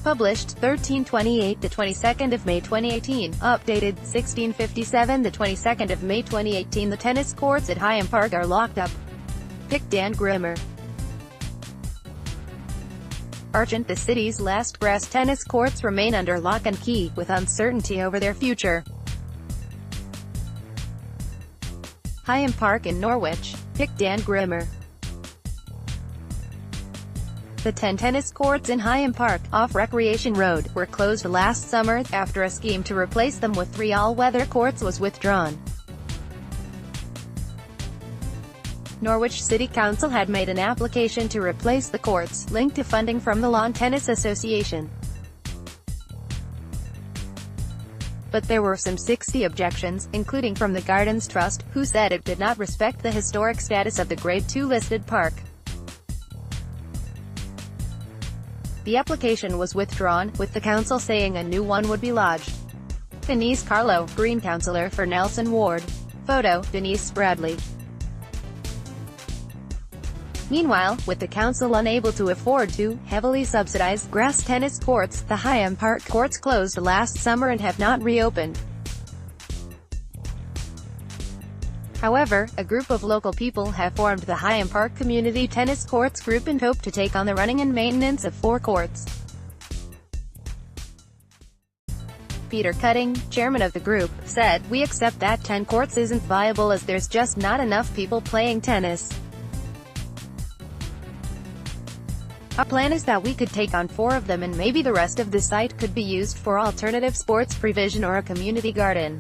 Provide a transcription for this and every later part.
Published 13/28 the 22nd of May 2018. Updated 16/57 the 22nd of May 2018. The tennis courts at Heigham Park are locked up. Pick Dan Grimmer. Archant. The city's last grass tennis courts remain under lock and key, with uncertainty over their future. Heigham Park in Norwich. Pick Dan Grimmer. The 10 tennis courts in Heigham Park, off Recreation Road, were closed last summer, after a scheme to replace them with 3 all-weather courts was withdrawn. Norwich City Council had made an application to replace the courts, linked to funding from the Lawn Tennis Association. But there were some 60 objections, including from the Gardens Trust, who said it did not respect the historic status of the Grade 2 listed park. The application was withdrawn, with the council saying a new one would be lodged. Denise Carlo, Green Councillor for Nelson Ward. Photo, Denise Bradley. Meanwhile, with the council unable to afford to heavily subsidize grass tennis courts, the Heigham Park courts closed last summer and have not reopened. However, a group of local people have formed the Heigham Park Community Tennis Courts Group and hope to take on the running and maintenance of 4 courts. Peter Cutting, chairman of the group, said, "We accept that 10 courts isn't viable as there's just not enough people playing tennis. Our plan is that we could take on 4 of them and maybe the rest of the site could be used for alternative sports provision or a community garden."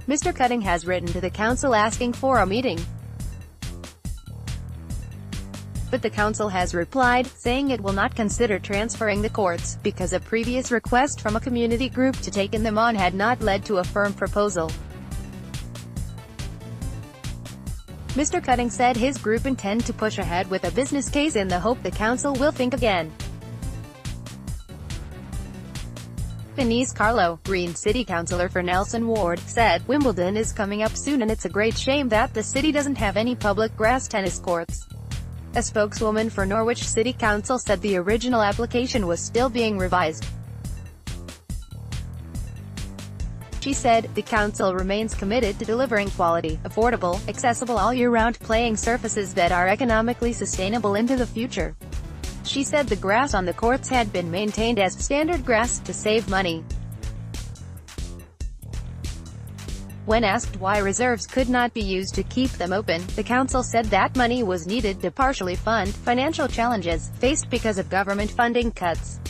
Mr. Cutting has written to the council asking for a meeting. But the council has replied, saying it will not consider transferring the courts, because a previous request from a community group to take them on had not led to a firm proposal. Mr. Cutting said his group intend to push ahead with a business case in the hope the council will think again. Denise Carlo, Green City Councillor for Nelson Ward, said, "Wimbledon is coming up soon and it's a great shame that the city doesn't have any public grass tennis courts." A spokeswoman for Norwich City Council said the original application was still being revised. She said, "The council remains committed to delivering quality, affordable, accessible all-year-round playing surfaces that are economically sustainable into the future." She said the grass on the courts had been maintained as standard grass, to save money. When asked why reserves could not be used to keep them open, the council said that money was needed to partially fund financial challenges faced because of government funding cuts.